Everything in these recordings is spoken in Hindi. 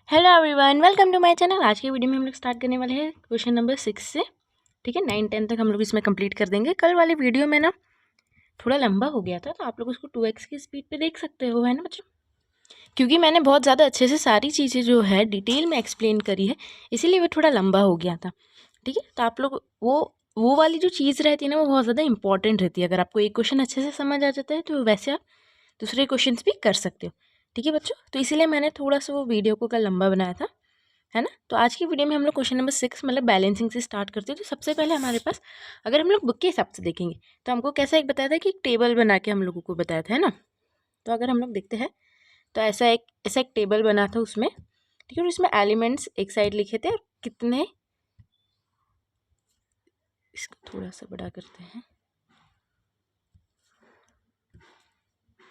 Hello everyone, welcome to my channel. आज की वीडियो में हम लोग स्टार्ट करने वाले हैं क्वेश्चन नंबर 6 से। ठीक है, 9-10 तक हम लोग इसमें कंप्लीट कर देंगे। कल वाली वीडियो में ना थोड़ा लंबा हो गया था, तो आप लोग उसको 2x की स्पीड पे देख सकते हो, है ना बच्चों। क्योंकि मैंने बहुत ज़्यादा अच्छे से सारी चीज़ें जो है डिटेल में एक्सप्लेन करी है, इसीलिए वो थोड़ा लंबा हो गया था। ठीक है, तो आप लोग वो वाली जो चीज़ रहती है ना, वो बहुत ज़्यादा इंपॉर्टेंट रहती है। अगर आपको एक क्वेश्चन अच्छे से समझ आ जाता है तो वैसे आप दूसरे क्वेश्चन भी कर सकते हो। ठीक है बच्चों, तो इसीलिए मैंने थोड़ा सा वो वीडियो को कल लंबा बनाया था, है ना। तो आज की वीडियो में हम लोग क्वेश्चन नंबर 6 मतलब बैलेंसिंग से स्टार्ट करते हैं। तो सबसे पहले हमारे पास, अगर हम लोग बुक के हिसाब से देखेंगे, तो हमको कैसा एक बताया था कि एक टेबल बना के हम लोगों को बताया था, है ना। तो अगर हम लोग देखते हैं तो ऐसा एक टेबल बना था उसमें। ठीक है, और इसमें एलिमेंट्स एक साइड लिखे थे और कितने, इसको थोड़ा सा बड़ा करते हैं।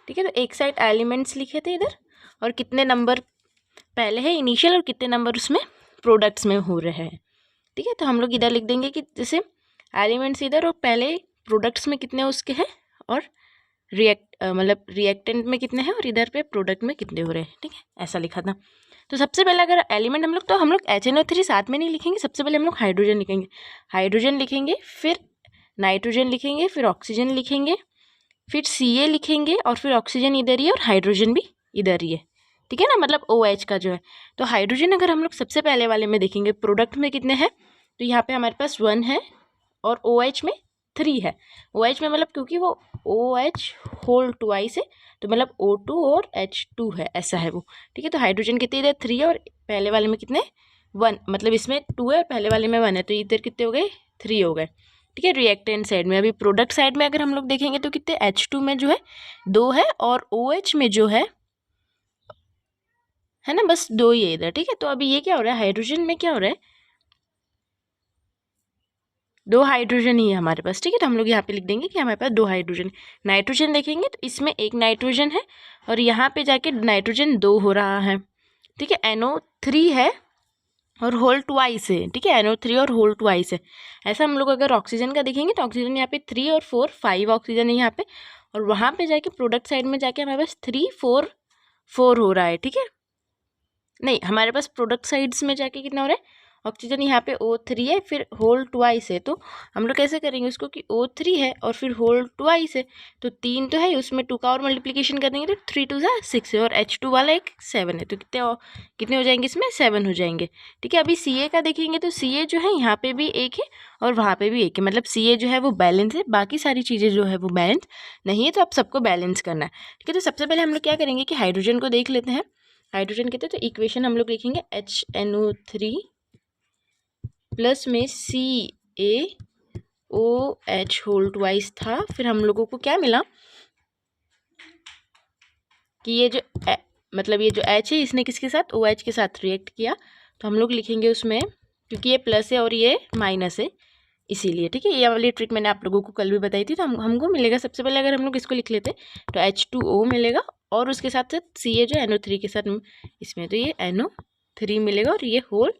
ठीक है, तो एक साइड एलिमेंट्स लिखे थे इधर, और कितने नंबर पहले है इनिशियल और कितने नंबर उसमें प्रोडक्ट्स में हो रहे हैं। ठीक है, तो हम लोग इधर लिख देंगे कि जैसे एलिमेंट्स इधर और पहले प्रोडक्ट्स में कितने उसके हैं, और मतलब रिएक्टेंट में कितने हैं, और इधर पे प्रोडक्ट में कितने हो रहे हैं। ठीक है, ऐसा लिखा था। तो सबसे पहले अगर एलिमेंट हम लोग HNO3 साथ में नहीं लिखेंगे। सबसे पहले हम लोग हाइड्रोजन लिखेंगे। हाइड्रोजन लिखेंगे, फिर नाइट्रोजन लिखेंगे, फिर ऑक्सीजन लिखेंगे, फिर Ca लिखेंगे, और फिर ऑक्सीजन इधर ही है और हाइड्रोजन भी इधर ही है। ठीक है ना, मतलब OH का जो है। तो हाइड्रोजन अगर हम लोग सबसे पहले वाले में देखेंगे प्रोडक्ट में कितने हैं, तो यहाँ पे हमारे पास 1 है, और OH में 3 है। OH में मतलब क्योंकि वो OH होल ट्वाइस है, तो मतलब O2 और H2 है, ऐसा है वो। ठीक है, तो हाइड्रोजन कितने इधर 3 है, और पहले वाले में कितने 1, मतलब इसमें 2 है और पहले वाले में 1 है, तो इधर कितने हो गए 3 हो गए। ठीक है, रिएक्टेंट साइड में। अभी प्रोडक्ट साइड में अगर हम लोग देखेंगे तो कितने H2 में जो है 2 है, और OH में जो है ना, बस 2 ही है इधर। ठीक है, तो अभी ये क्या हो रहा है, हाइड्रोजन में क्या हो रहा है, 2 हाइड्रोजन ही है हमारे पास। ठीक है, तो हम लोग यहाँ पे लिख देंगे कि हमारे पास 2 हाइड्रोजन। नाइट्रोजन देखेंगे तो इसमें एक नाइट्रोजन है, और यहाँ पे जाके नाइट्रोजन 2 हो रहा है। ठीक है, NO3 है और होल ट्वाइस है। ठीक है, NO3 और होल ट्वाइस है। ऐसा हम लोग अगर ऑक्सीजन का देखेंगे तो ऑक्सीजन यहाँ पे 3 और 4, 5 ऑक्सीजन है यहाँ पे, और वहाँ पे जाके प्रोडक्ट साइड में जाके हमारे पास 3, 4, 4 हो रहा है। ठीक है, नहीं, हमारे पास प्रोडक्ट साइड्स में जाके कितना हो रहा है, ऑक्सीजन यहाँ पे O3 है, फिर होल ट्वाइस है। तो हम लोग कैसे करेंगे उसको कि O3 है और फिर होल ट्वाइस है, तो 3 तो है, उसमें 2 का और मल्टीप्लिकेशन कर देंगे तो 3 2 जा 6 है, और H2 वाला एक 7 है, तो कितने हो जाएंगे इसमें 7 हो जाएंगे। ठीक है, अभी Ca का देखेंगे तो Ca जो है यहाँ पे भी एक है और वहाँ पे भी एक है, मतलब Ca जो है वो बैलेंस है, बाकी सारी चीज़ें जो है वो बैलेंस नहीं है, तो आप सबको बैलेंस करना है। ठीक है, तो सबसे पहले हम लोग क्या करेंगे कि हाइड्रोजन को देख लेते हैं। हाइड्रोजन कहते हैं तो इक्वेशन हम लोग लिखेंगे HNO3 प्लस में CaOH होल ट्वाइस था। फिर हम लोगों को क्या मिला कि ये जो मतलब ये जो H है इसने किसके साथ, OH के साथ रिएक्ट किया, तो हम लोग लिखेंगे उसमें, क्योंकि ये प्लस है और ये माइनस है इसीलिए। ठीक है, ये वाली ट्रिक मैंने आप लोगों को कल भी बताई थी। तो हमको मिलेगा सबसे पहले, अगर हम लोग इसको लिख लेते तो H2O मिलेगा, और उसके साथ साथ Ca जो NO3 के साथ इसमें, तो ये NO3 मिलेगा, और ये होल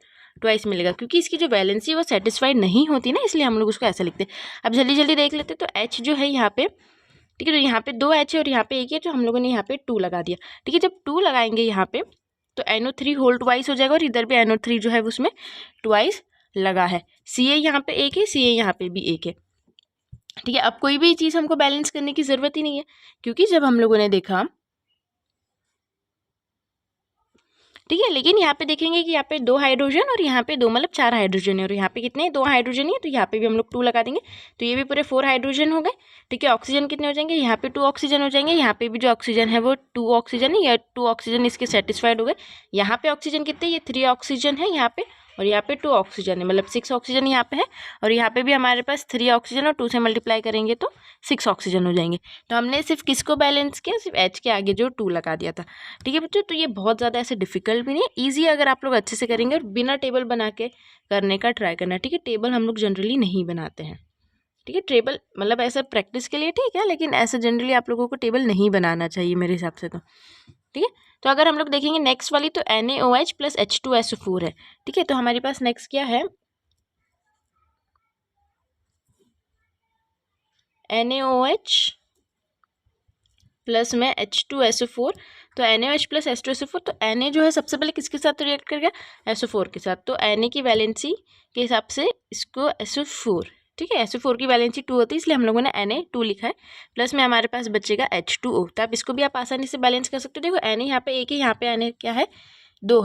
ट्वाइस मिलेगा। क्योंकि इसकी जो बैलेंस है वो सेटिस्फाइड नहीं होती ना, इसलिए हम लोग उसको ऐसा लिखते हैं। अब जल्दी जल्दी देख लेते, तो H जो है यहाँ पे, ठीक है, तो यहाँ पे 2 H है और यहाँ पे एक है, तो हम लोगों ने यहाँ पे 2 लगा दिया। ठीक है, जब 2 लगाएंगे यहाँ पे तो NO3 होल ट्वाइस हो जाएगा, और इधर भी NO3 जो है उसमें ट्वाइस लगा है। Ca यहाँ पे एक है, Ca यहाँ पे भी एक है। ठीक है, अब कोई भी चीज़ हमको बैलेंस करने की ज़रूरत ही नहीं है, क्योंकि जब हम लोगों ने देखा, ठीक है, लेकिन यहाँ पे देखेंगे कि यहाँ पे 2 हाइड्रोजन और यहाँ पे 2, मतलब 4 हाइड्रोजन है, और यहाँ पे कितने 2 हाइड्रोजन है, तो यहाँ पे भी हम लोग 2 लगा देंगे, तो ये भी पूरे 4 हाइड्रोजन हो गए। ठीक है, ऑक्सीजन कितने हो जाएंगे, यहाँ पे 2 ऑक्सीजन हो जाएंगे, यहाँ पे भी जो ऑक्सीजन है वो 2 ऑक्सीजन है, या 2 ऑक्सीजन इसके सेटिस्फाइड हो गए। यहाँ पे ऑक्सीजन कितने, ये 3 ऑक्सीजन है यहाँ पे, और यहाँ पे 2 ऑक्सीजन है, मतलब 6 ऑक्सीजन यहाँ पे है, और यहाँ पे भी हमारे पास 3 ऑक्सीजन, और 2 से मल्टीप्लाई करेंगे तो 6 ऑक्सीजन हो जाएंगे। तो हमने सिर्फ किसको बैलेंस किया, सिर्फ H के आगे जो 2 लगा दिया था। ठीक है बच्चों, तो ये बहुत ज़्यादा ऐसे डिफिकल्ट भी नहीं है, ईजी अगर आप लोग अच्छे से करेंगे, और बिना टेबल बना के करने का ट्राई करना। ठीक है, टेबल हम लोग जनरली नहीं बनाते हैं। ठीक है, टेबल मतलब ऐसा प्रैक्टिस के लिए ठीक है, लेकिन ऐसे जनरली आप लोगों को टेबल नहीं बनाना चाहिए मेरे हिसाब से तो। ठीक है, तो अगर हम लोग देखेंगे नेक्स्ट वाली, तो NaOH प्लस H2SO4 है। ठीक है, तो हमारे पास नेक्स्ट क्या है, NaOH प्लस में H2SO4, तो NaOH प्लस H2SO4, तो Na जो है सबसे पहले किसके साथ रिएक्ट करेगा, SO4 के साथ, तो Na की वैलेंसी के हिसाब से इसको SO4, ठीक है, SO4 की वैलेंसी 2 होती है, इसलिए हम लोगों ने Na2 लिखा है, प्लस में हमारे पास बचेगा H2O। तो आप इसको भी आप आसानी से बैलेंस कर सकते हो। देखो Na यहाँ पे 1 है, यहाँ पे Na क्या है, 2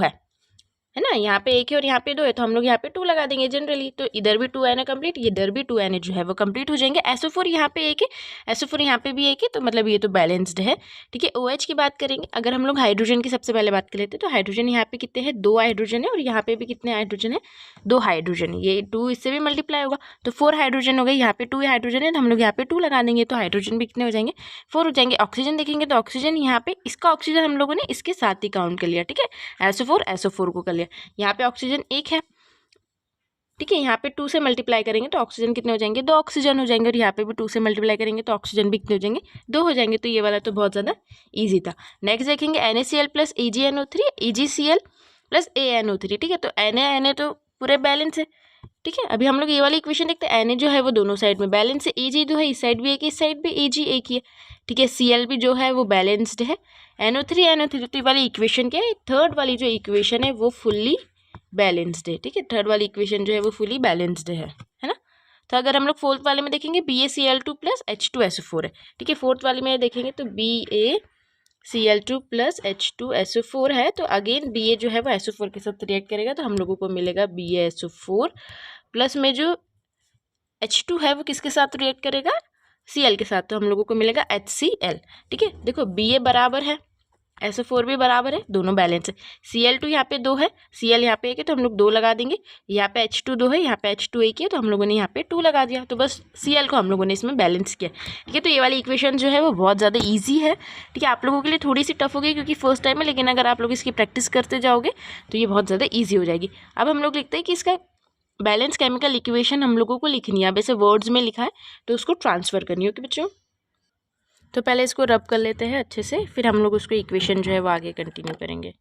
है ना, यहाँ पे 1 है और यहाँ पे 2 है, तो हम लोग यहाँ पे 2 लगा देंगे जनरली, तो इधर भी 2 Na कंप्लीट, इधर भी 2 Na जो है वो कंप्लीट हो जाएंगे। SO4 यहाँ पे 1 है, SO4 यहाँ पे भी 1 है, तो मतलब ये तो बैलेंस्ड है, ठीक है। OH की बात करेंगे, अगर हम लोग हाइड्रोजन की सबसे पहले बात कर लेते हैं, तो हाइड्रोजन यहाँ पे कितने हैं, 2 हाइड्रोजन है, और यहाँ पे भी कितने हाइड्रोजन है, 2 हाइड्रोजन, ये 2 इससे भी मल्टीप्लाई होगा, तो 4 हाइड्रोजन हो गए, यहाँ पे 2 हाइड्रोजन है, तो हम लोग यहाँ पे 2 लगा देंगे, तो हाइड्रोजन भी कितने हो जाएंगे, 4 हो जाएंगे। ऑक्सीजन देखेंगे तो ऑक्सीजन यहाँ पे, इसका ऑक्सीजन हम लोगों ने इसके साथ ही काउंट कर लिया, ठीक है, SO4 को कर लिया, यहाँ पे ऑक्सीजन 1 है, ठीक है, यहाँ पे 2 से मल्टीप्लाई करेंगे तो ऑक्सीजन कितने हो जाएंगे, 2 ऑक्सीजन हो जाएंगे, और यहाँ पे भी 2 से मल्टीप्लाई करेंगे तो ऑक्सीजन भी कितने हो जाएंगे, 2 हो जाएंगे। तो ये वाला तो बहुत ज़्यादा ईजी था। नेक्स्ट देखेंगे NaCl plus AgNO3, AgCl plus ANO3, ठीक है, तो Na तो पूरे बैलेंस है, ठीक है। अभी हम लोग ये वाली इक्वेशन देखते हैं, Na जो है वो दोनों साइड में बैलेंस है, Ag जो है इस साइड भी एक, इस साइड भी Ag एक ही है, ठीक है, Cl भी जो है वो बैलेंस्ड है, NO3 तो ये वाली इक्वेशन क्या है, थर्ड वाली जो इक्वेशन है वो फुल्ली बैलेंस्ड है, ठीक है, थर्ड वाली इक्वेशन जो है वो फुली बैलेंस्ड है ना। तो अगर हम लोग फोर्थ वाले में देखेंगे BaCl2 प्लस H2SO4 है, ठीक है, फोर्थ वाले में देखेंगे तो BaCl2 प्लस H2SO4 है, तो अगेन Ba जो है वो SO4 के साथ रिएक्ट करेगा, तो हम लोगों को मिलेगा BaSO4, प्लस में जो H2 है वो किसके साथ रिएक्ट करेगा, Cl के साथ, तो हम लोगों को मिलेगा HCl, ठीक है। देखो Ba बराबर है, SO4 भी बराबर है, दोनों बैलेंस है, Cl2 यहाँ पे 2 है, Cl यहाँ पे 1 है, तो हम लोग 2 लगा देंगे, यहाँ पे H2 2 है, यहाँ पे H2 1 है, तो हम लोगों ने यहाँ पे 2 लगा दिया, तो बस Cl को हम लोगों ने इसमें बैलेंस किया, ठीक है। तो ये वाली इक्वेशन जो है वो बहुत ज़्यादा ईजी है, ठीक है, आप लोगों के लिए थोड़ी सी टफ होगी क्योंकि फर्स्ट टाइम है, लेकिन अगर आप लोग इसकी प्रैक्टिस करते जाओगे तो ये बहुत ज़्यादा ईजी हो जाएगी। अब हम लोग लिखते हैं कि इसका बैलेंस केमिकल इक्वेशन हम लोगों को लिखनी है, अब ऐसे वर्ड्स में लिखा है तो उसको ट्रांसफ़र करनी है, ओके बच्चों। तो पहले इसको रब कर लेते हैं अच्छे से, फिर हम लोग उसको इक्वेशन जो है वो आगे कंटिन्यू करेंगे,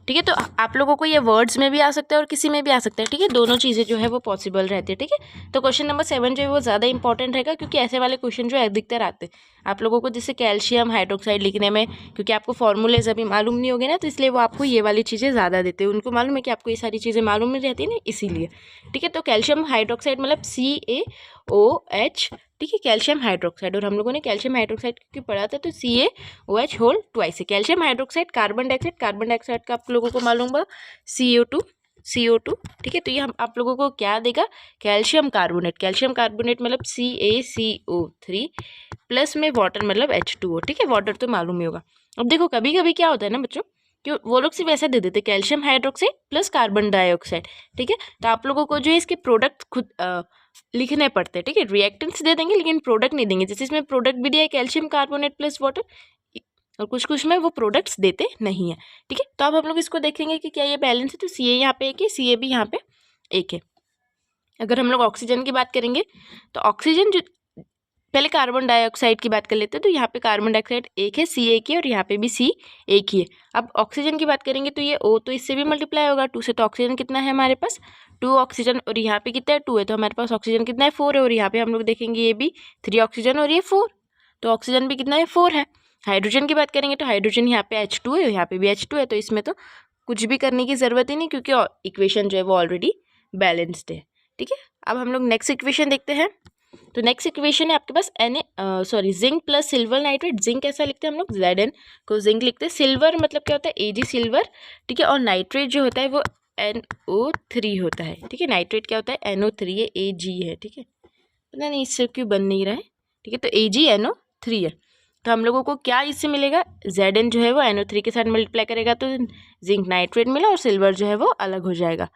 ठीक है। तो आप लोगों को ये वर्ड्स में भी आ सकता है और किसी में भी आ सकता है, ठीक है, दोनों चीज़ें जो है वो पॉसिबल रहती है, ठीक है। तो क्वेश्चन नंबर 7 जो है वो ज़्यादा इंपॉर्टेंट रहेगा, क्योंकि ऐसे वाले क्वेश्चन जो है अधिकतर आते हैं आप लोगों को, जैसे कैल्शियम हाइड्रोक्साइड लिखने में, क्योंकि आपको फॉर्मूलेज अभी मालूम नहीं होगे ना, तो इसलिए वो आपको ये वाली चीज़ें ज़्यादा देते हैं, उनको मालूम है कि आपको ये सारी चीज़ें मालूम नहीं रहती ना, इसीलिए, ठीक है। तो कैल्शियम हाइड्रोक्साइड मतलब CaOH, ठीक है, कैल्शियम हाइड्रोक्साइड, और हम लोगों ने कैल्शियम हाइड्रोक्साइड क्योंकि पढ़ा था, तो CaOH होल ट्वाइस है। कैल्शियम हाइड्रोक्साइड कार्बन डाइऑक्साइड का आप लोगों को मालूम होगा CO2, ठीक है। तो ये हम आप लोगों को क्या देगा, कैल्शियम कार्बोनेट मतलब CaCO3 प्लस में वाटर मतलब H2O, ठीक है, वाटर तो मालूम ही होगा। अब देखो कभी कभी क्या होता है ना बच्चों, कि वो लोग सिर्फ ऐसा दे देते calcium hydroxide plus carbon dioxide, ठीक है, तो आप लोगों को जो है इसके प्रोडक्ट खुद लिखने पड़ते हैं, ठीक है, रिएक्टेंट्स दे देंगे लेकिन प्रोडक्ट नहीं देंगे, जैसे इसमें प्रोडक्ट भी दिया है कैल्शियम कार्बोनेट प्लस वाटर, और कुछ में वो प्रोडक्ट्स देते नहीं है, ठीक है। तो अब हम लोग इसको देखेंगे कि क्या ये बैलेंस है, तो Ca यहाँ पे 1 है, Ca भी यहाँ पे 1 है। अगर हम लोग ऑक्सीजन की बात करेंगे तो ऑक्सीजन जो, पहले कार्बन डाइऑक्साइड की बात कर लेते हैं, तो यहाँ पे कार्बन डाइऑक्साइड 1 है, C 1 है, और यहाँ पे भी C 1 ही है। अब ऑक्सीजन की बात करेंगे तो ये O तो इससे भी मल्टीप्लाई होगा 2 से, तो ऑक्सीजन कितना है हमारे पास 2 ऑक्सीजन, और यहाँ पे कितना है 2 है, तो हमारे पास ऑक्सीजन कितना है 4 है, और यहाँ पे हम लोग देखेंगे ये भी 3 ऑक्सीजन और ये 4, तो ऑक्सीजन भी कितना है 4 है। हाइड्रोजन की बात करेंगे तो हाइड्रोजन यहाँ पे H2 है, यहाँ पे भी H2 है, तो इसमें तो कुछ भी करने की ज़रूरत ही नहीं, क्योंकि इक्वेशन जो है वो ऑलरेडी बैलेंस्ड है, ठीक है। अब हम लोग नेक्स्ट इक्वेशन देखते हैं। तो नेक्स्ट इक्वेशन है आपके पास zinc plus silver nitrate. Zinc कैसा लिखते हैं हम लोग, Zn को जिंक लिखते हैं, सिल्वर मतलब क्या होता है Ag सिल्वर, ठीक है, और नाइट्रेट जो होता है वो NO3 होता है, ठीक है, नाइट्रेट क्या होता है NO3 है, Ag है, ठीक है, पता नहीं इससे क्यों बन नहीं रहा है, ठीक है, तो AgNO3 है। तो हम लोगों को क्या इससे मिलेगा, Zn जो है वो NO3 के साथ मल्टीप्लाई करेगा तो जिंक नाइट्रेट मिला, और सिल्वर जो है वो अलग हो जाएगा,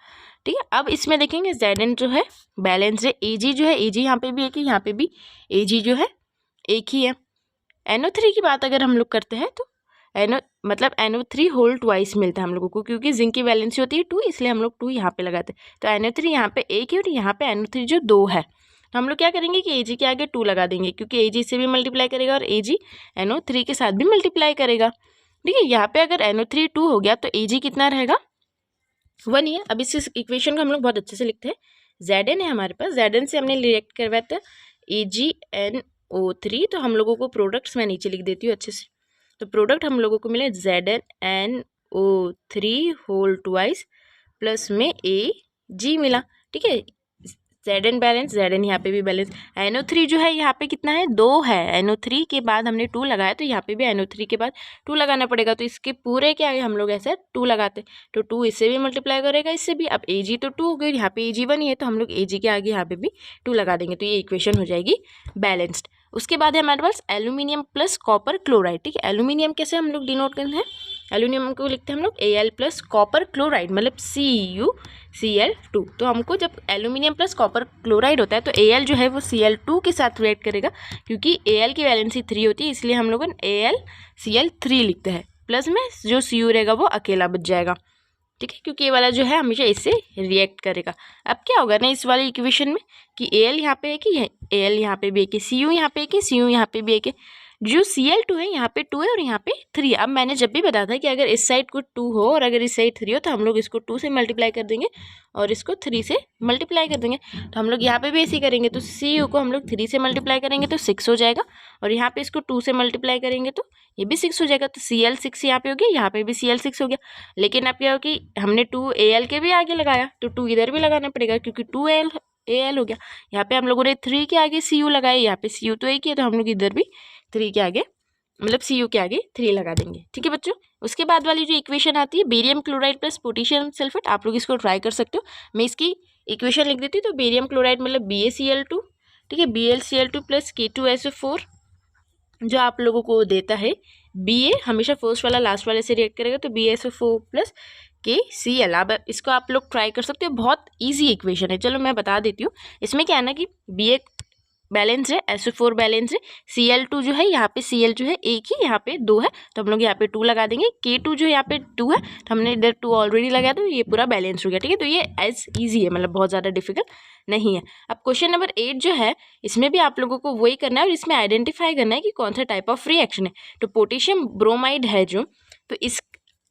ठीक है। अब इसमें देखेंगे Zn जो है बैलेंस है, Ag जो है Ag यहाँ पे भी एक ही, यहाँ पे भी Ag जो है एक ही है। NO3 की बात अगर हम लोग करते हैं तो NO3 होल ट्वाइस मिलता है हम लोगों को, क्योंकि जिंक की वैलेंसी होती है 2, इसलिए हम लोग 2 यहाँ पे लगाते हैं, तो NO3 यहाँ पे 1 है और यहाँ पे NO3 जो 2 है, तो हम लोग क्या करेंगे कि Ag के आगे 2 लगा देंगे, क्योंकि Ag से भी मल्टीप्लाई करेगा और Ag NO3 के साथ भी मल्टीप्लाई करेगा, ठीक है। यहाँ पे अगर NO3 2 हो गया तो Ag कितना रहेगा 1 ही है। अब इस इक्वेशन को हम लोग बहुत अच्छे से लिखते हैं, Zn है हमारे पास, Zn से हमने रिएक्ट करवाया था NO3, तो हम लोगों को प्रोडक्ट्स मैं नीचे लिख देती हूँ अच्छे से। तो प्रोडक्ट हम लोगों को मिले ZnNO3 होल ट्वाइस प्लस में Ag मिला, ठीक है। Zn बैलेंस, Zn यहाँ पे भी बैलेंस। NO3 जो है यहाँ पे कितना है, 2 है। NO3 के बाद हमने 2 लगाया, तो यहाँ पे भी NO3 के बाद 2 लगाना पड़ेगा। तो इसके पूरे के आगे हम लोग ऐसे 2 लगाते, तो 2 इससे भी मल्टीप्लाई करेगा, इससे भी। अब Ag तो 2 हो गई, यहाँ पे Ag1 ही है, तो हम लोग Ag के आगे यहाँ पे भी 2 लगा देंगे, तो ये इक्वेशन हो जाएगी बैलेंस्ड। उसके बाद है हमारे पास एल्यूमिनियम प्लस कॉपर क्लोराइड, ठीक है। एल्यूमिनियम कैसे हम लोग डिनोट करते हैं, एल्यूमिनियम को लिखते हैं हम लोग Al प्लस कॉपर क्लोराइड, मतलब CuCl2। तो हमको जब एल्यूमिनियम प्लस कॉपर क्लोराइड होता है तो Al जो है वो Cl2 के साथ रिएक्ट करेगा, क्योंकि Al की वैलेंसी 3 होती है, इसलिए हम लोग AlCl3 लिखते हैं। प्लस में जो Cu रहेगा वो अकेला बच जाएगा, ठीक है, क्योंकि ये वाला जो है हमेशा इससे रिएक्ट करेगा। अब क्या होगा ना इस वाले इक्वेशन में कि Al यहाँ पे है कि Al यहाँ पे भी एक है, Cu यहाँ पे एक है, Cu यहाँ पे भी एक है, जो Cl2 है यहाँ पे 2 है और यहाँ पे 3। अब मैंने जब भी बताया था कि अगर इस साइड को 2 हो और अगर इस साइड 3 हो, तो हम लोग इसको 2 से मल्टीप्लाई कर देंगे और इसको 3 से मल्टीप्लाई कर देंगे। तो हम लोग यहाँ पे भी ऐसे ही करेंगे, तो Cu को हम लोग 3 से मल्टीप्लाई करेंगे तो 6 हो जाएगा, और यहाँ पे इसको 2 से मल्टीप्लाई करेंगे तो ये भी 6 हो जाएगा। तो Cl6 यहाँ पे हो गया, यहाँ पे भी Cl6 हो गया। लेकिन अब क्या हो कि हमने 2 Al के भी आगे लगाया, तो 2 इधर भी लगाना पड़ेगा, क्योंकि 2 Al हो गया। यहाँ पे हम लोगों ने 3 के आगे Cu लगाया, यहाँ पे Cu तो एक ही है, तो हम लोग इधर भी 3 के आगे, मतलब Cu के आगे 3 लगा देंगे, ठीक है बच्चों। उसके बाद वाली जो इक्वेशन आती है barium chloride plus potassium sulphate, आप लोग इसको ट्राई कर सकते हो। मैं इसकी इक्वेशन लिख देती हूँ। तो बेरियम क्लोराइड मतलब BaCl2, ठीक है, BaCl2 प्लस K2SO4 जो आप लोगों को देता है Ba, हमेशा फर्स्ट वाला लास्ट वाले से रिएक्ट करेगा, तो BaSO4 प्लस KCl। अब इसको आप लोग ट्राई कर सकते हो, बहुत ईजी इक्वेशन है। चलो मैं बता देती हूँ। इसमें क्या है ना कि Ba बैलेंस है, SO4 बैलेंस है, Cl2 जो है यहाँ पे Cl जो है एक ही, यहाँ पे 2 है, तो हम लोग यहाँ पे 2 लगा देंगे। K2 जो यहाँ पे 2 है, तो हमने इधर 2 ऑलरेडी लगाया, तो ये पूरा बैलेंस हो गया, ठीक है। तो ये एज ईजी है, मतलब बहुत ज़्यादा डिफिकल्ट नहीं है। अब क्वेश्चन नंबर 8 जो है, इसमें भी आप लोगों को वही करना है और इसमें आइडेंटिफाई करना है कि कौन सा टाइप ऑफ रिएक्शन है। तो पोटेशियम ब्रोमाइड है जो, तो इस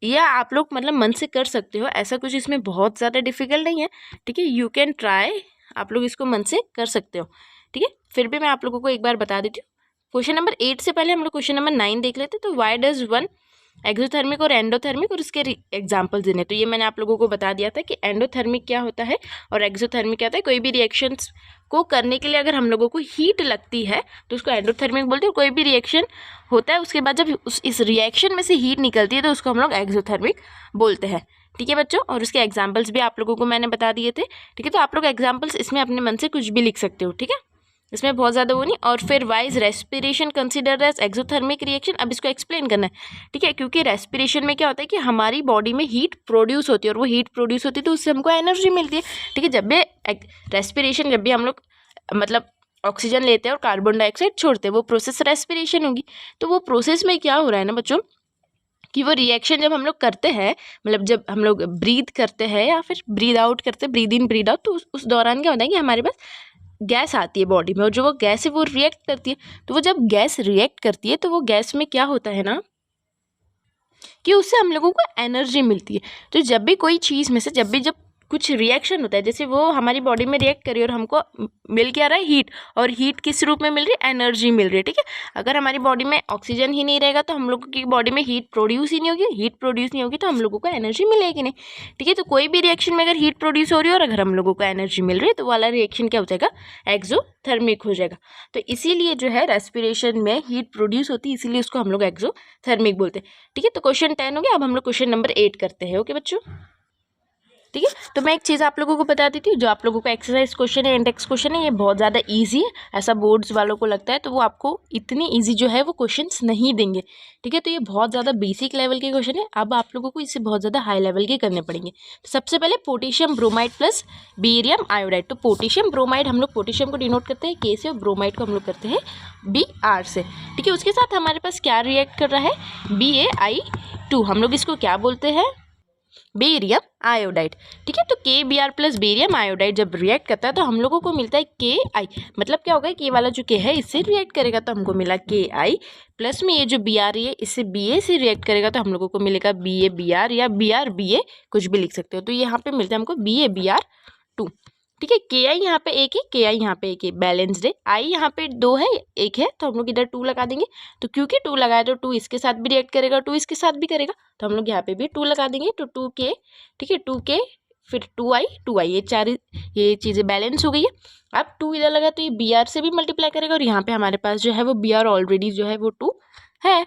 यह आप लोग मतलब मन से कर सकते हो, ऐसा कुछ इसमें बहुत ज़्यादा डिफिकल्ट नहीं है, ठीक है। यू कैन ट्राई, आप लोग इसको मन से कर सकते हो, ठीक है। फिर भी मैं आप लोगों को एक बार बता देती हूँ। क्वेश्चन नंबर 8 से पहले हम लोग क्वेश्चन नंबर 9 देख लेते। तो वाई डज वन एक्सोथर्मिक और एंडोथर्मिक और उसके एग्जाम्पल्स देने। तो ये मैंने आप लोगों को बता दिया था कि एंडोथर्मिक क्या होता है और एक्सोथर्मिक क्या होता है। कोई भी रिएक्शंस को करने के लिए अगर हम लोगों को हीट लगती है तो उसको एंडोथर्मिक बोलते हैं। कोई भी रिएक्शन होता है उसके बाद जब इस रिएक्शन में से हीट निकलती है तो उसको हम लोग एक्सोथर्मिक बोलते हैं, ठीक है बच्चों। और उसके एग्जाम्पल्स भी आप लोगों को मैंने बता दिए थे, ठीक है। तो आप लोग एग्जाम्पल्स इसमें अपने मन से कुछ भी लिख सकते हो, ठीक है, इसमें बहुत ज़्यादा वो नहीं। और फिर why is respiration consider as exothermic reaction. अब इसको एक्सप्लेन करना है, ठीक है, क्योंकि रेस्पिरेशन में क्या होता है कि हमारी बॉडी में हीट प्रोड्यूस होती है और वो हीट प्रोड्यूस होती है तो उससे हमको एनर्जी मिलती है, ठीक है। जब भी रेस्पिरेशन, जब भी हम लोग मतलब ऑक्सीजन लेते हैं और कार्बन डाइऑक्साइड छोड़ते हैं, वो प्रोसेस रेस्पिरेशन होगी। तो वो प्रोसेस में क्या हो रहा है ना बच्चों कि वो रिएक्शन जब हम लोग करते हैं, मतलब जब हम लोग ब्रीथ करते हैं या फिर ब्रीद आउट करते हैं, ब्रीद इन ब्रीद आउट, तो उस दौरान क्या होता है कि हमारे पास गैस आती है बॉडी में और जो वो गैस है वो रिएक्ट करती है। तो वो जब गैस रिएक्ट करती है तो वो गैस में क्या होता है ना कि उससे हम लोगों को एनर्जी मिलती है। तो जब भी कोई चीज़ में से जब कुछ रिएक्शन होता है, जैसे वो हमारी बॉडी में रिएक्ट करी और हमको मिल क्या रहा है, हीट, और हीट किस रूप में मिल रही है, एनर्जी मिल रही है, ठीक है। अगर हमारी बॉडी में ऑक्सीजन ही नहीं रहेगा तो हम लोगों की बॉडी में हीट प्रोड्यूस ही नहीं होगी, हीट प्रोड्यूस नहीं होगी तो हम लोगों को एनर्जी मिलेगी नहीं, ठीक है। तो कोई भी रिएक्शन में अगर हीट प्रोड्यूस हो रही है और अगर हम लोगों को एनर्जी मिल रही है तो वाला रिएक्शन क्या हो जाएगा, एक्सोथर्मिक हो जाएगा। तो इसीलिए जो है रेस्पिरेशन में हीट प्रोड्यूस होती है, इसीलिए उसको हम लोग एक्सोथर्मिक बोलते हैं, ठीक है। तो क्वेश्चन 10 हो गया। अब हम लोग क्वेश्चन नंबर 8 करते हैं, ओके बच्चों, ठीक है। तो मैं एक चीज़ आप लोगों को बता देती हूँ, जो आप लोगों का एक्सरसाइज क्वेश्चन है, इंडेक्स क्वेश्चन है, ये बहुत ज़्यादा इजी है। ऐसा बोर्ड्स वालों को लगता है तो वो आपको इतनी इजी जो है वो क्वेश्चंस नहीं देंगे, ठीक है। तो ये बहुत ज़्यादा बेसिक लेवल के क्वेश्चन है। अब आप लोगों को इससे बहुत ज़्यादा हाई लेवल के करने पड़ेंगे। तो सबसे पहले potassium bromide plus barium iodide. तो पोटेशियम ब्रोमाइड, हम लोग पोटेशियम को डिनोट करते हैं K से और ब्रोमाइड को हम लोग करते हैं Br से, ठीक है। उसके साथ हमारे पास क्या रिएक्ट कर रहा है, BaI2, हम लोग इसको क्या बोलते हैं, बेरियम आयोडाइड, ठीक है। तो KBr प्लस बेरियम आयोडाइड जब रिएक्ट करता है तो हम लोगों को मिलता है KI, मतलब क्या होगा, K वाला जो K है इससे रिएक्ट करेगा तो हमको मिला KI, प्लस में ये जो Br है इससे Ba से रिएक्ट करेगा तो हम लोगों को मिलेगा BaBr या BrBa, कुछ भी लिख सकते हो। तो यहाँ पे मिलता है हमको BaBr2, ठीक है। के आई यहाँ पे एक है, के आई यहाँ पे एक है, बैलेंस्ड है। आई यहाँ पे 2 है, 1 है, तो हम लोग इधर 2 लगा देंगे। तो क्योंकि 2 लगाया तो 2 इसके साथ भी रिएक्ट करेगा, 2 इसके साथ भी करेगा, तो हम लोग यहाँ पे भी 2 लगा देंगे। तो 2K, ठीक है, 2K फिर 2I, ये चीज़ें बैलेंस हो गई है। अब 2 इधर लगा तो ये BR से भी मल्टीप्लाई करेगा, और यहाँ पे हमारे पास जो है वो BR ऑलरेडी जो है वो 2 है।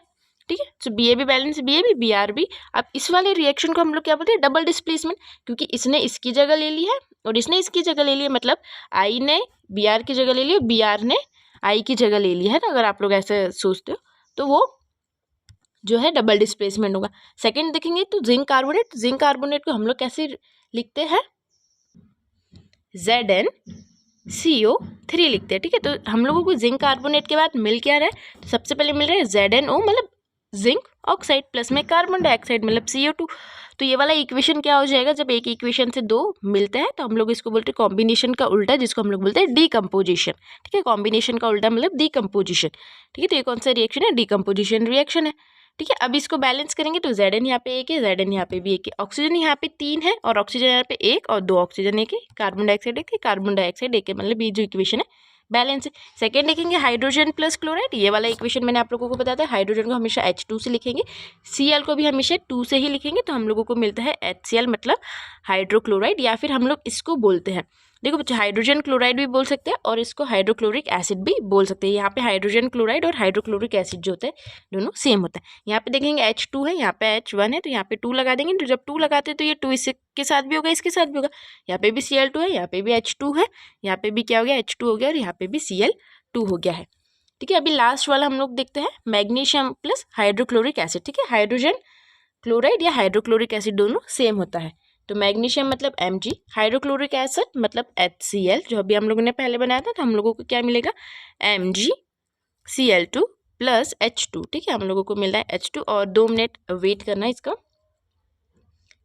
ठीक है, तो BA भी बैलेंस, BA भी, BR भी। अब इस वाले रिएक्शन को हम लोग क्या बोलते हैं, डबल डिस्प्लेसमेंट, क्योंकि इसने इसकी जगह ले ली है और इसने इसकी जगह ले ली है। मतलब I ने BR की जगह ले ली है, BR ने I की जगह ले ली है ना, अगर आप लोग ऐसे सोचते हो तो वो जो है डबल डिस्प्लेसमेंट होगा। सेकंड देखेंगे तो जिंक कार्बोनेट को हम लोग कैसे लिखते हैं, ZnCO3 लिखते हैं। ठीक है, तो हम लोगों को जिंक कार्बोनेट के बाद मिल क्या रहा है, तो सबसे पहले मिल रहा है ZnO मतलब जिंक ऑक्साइड, प्लस में कार्बन डाइऑक्साइड मतलब CO2। तो ये वाला इक्वेशन क्या हो जाएगा, जब एक इक्वेशन से 2 मिलते हैं तो हम लोग इसको बोलते हैं कॉम्बिनेशन का उल्टा, जिसको हम लोग बोलते हैं डीकम्पोजिशन। ठीक है, कॉम्बिनेशन का उल्टा मतलब डीकम्पोजिशन। ठीक है, तो ये कौन सा रिएक्शन है, डीकम्पोजिशन रिएक्शन है। ठीक है, अब इसको बैलेंस करेंगे तो Zn यहाँ पे 1 है, Zn यहाँ पे भी 1 है, ऑक्सीजन यहाँ पे 3 है और ऑक्सीजन यहाँ पे 1 और 2 ऑक्सीजन 1 है, कार्बन डाइऑक्साइड 1 है, कार्बन डाइऑक्साइड 1 है, मतलब ये जो इक्वेशन है बैलेंस है। सेकंड देखेंगे हाइड्रोजन प्लस क्लोराइड, ये वाला इक्वेशन मैंने आप लोगों को बताया था, हाइड्रोजन को हमेशा H2 से लिखेंगे, Cl को भी हमेशा 2 से ही लिखेंगे, तो हम लोगों को मिलता है HCl मतलब हाइड्रोक्लोराइड, या फिर हम लोग इसको बोलते हैं, देखो बच्चों, हाइड्रोजन क्लोराइड भी बोल सकते हैं और इसको हाइड्रोक्लोरिक एसिड भी बोल सकते हैं। यहाँ पे हाइड्रोजन क्लोराइड और हाइड्रोक्लोरिक एसिड जो होता है दोनों सेम होता है। यहाँ पे देखेंगे H2 है, यहाँ पे H1 है, तो यहाँ पे 2 लगा देंगे। तो जब 2 लगाते हैं तो ये 2 इसके साथ भी होगा, इसके साथ भी होगा। यहाँ पे भी Cl2 है, यहाँ पे भी H2 है, यहाँ पे भी क्या हो गया, H2 हो गया, और यहाँ पे भी Cl2 हो गया है। ठीक है, अभी लास्ट वाला हम लोग देखते हैं, मैग्नीशियम प्लस हाइड्रोक्लोरिक एसिड। ठीक है, हाइड्रोजन क्लोराइड या हाइड्रोक्लोरिक एसिड दोनों सेम होता है। तो मैग्नीशियम मतलब Mg, हाइड्रोक्लोरिक एसिड मतलब HCl, जो अभी हम लोगों ने पहले बनाया था, तो हम लोगों को क्या मिलेगा, MgCl2 प्लस H2। ठीक है, हम लोगों को मिल रहा है H2, और 2 मिनट वेट करना है इसका।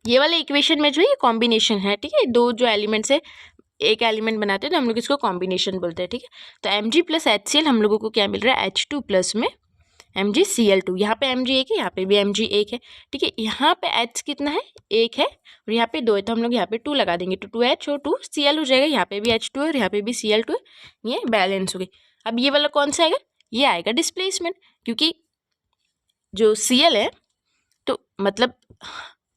ये वाले इक्वेशन में जो है ये कॉम्बिनेशन है। ठीक है, 2 जो एलिमेंट्स है एक एलिमेंट बनाते हैं तो हम लोग इसको कॉम्बिनेशन बोलते हैं। ठीक है, तो Mg प्लस HCl हम लोगों को क्या मिल रहा है, H2 प्लस में MgCl2। यहाँ पे Mg 1 है, यहाँ पे भी Mg 1 है। ठीक है, यहाँ पे H कितना है, 1 है, और यहाँ पे 2 है, तो हम लोग यहाँ पे 2 लगा देंगे, तो 2H और 2Cl हो जाएगा। यहाँ पे भी H2 है और यहाँ पे भी Cl2 है, ये बैलेंस हो गई। अब ये वाला कौन सा आएगा, ये आएगा डिस्प्लेसमेंट, क्योंकि जो Cl है, तो मतलब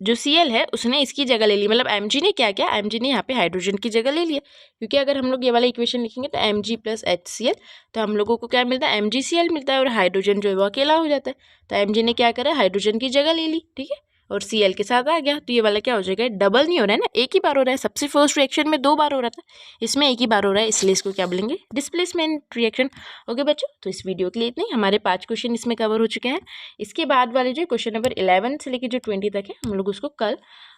जो Cl है उसने इसकी जगह ले ली, मतलब Mg ने क्या किया, Mg ने यहाँ पे हाइड्रोजन की जगह ले लिया। क्योंकि अगर हम लोग ये वाला इक्वेशन लिखेंगे तो Mg प्लस HCl, तो हम लोगों को क्या मिलता है, MgCl मिलता है, और हाइड्रोजन जो है वो अकेला हो जाता है। तो Mg ने क्या करा, हाइड्रोजन की जगह ले ली। ठीक है, और Cl के साथ आ गया, तो ये वाला क्या हो जाएगा, डबल नहीं हो रहा है ना, एक ही बार हो रहा है। सबसे फर्स्ट रिएक्शन में 2 बार हो रहा था, इसमें एक ही बार हो रहा है, इसलिए इसको क्या बोलेंगे, डिस्प्लेसमेंट रिएक्शन। ओके बच्चों, तो इस वीडियो के लिए इतने ही, हमारे 5 क्वेश्चन इसमें कवर हो चुके हैं। इसके बाद वाले जो क्वेश्चन नंबर 11 से लेकर जो 20 तक है, हम लोग उसको कल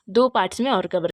2 पार्ट्स में और कवर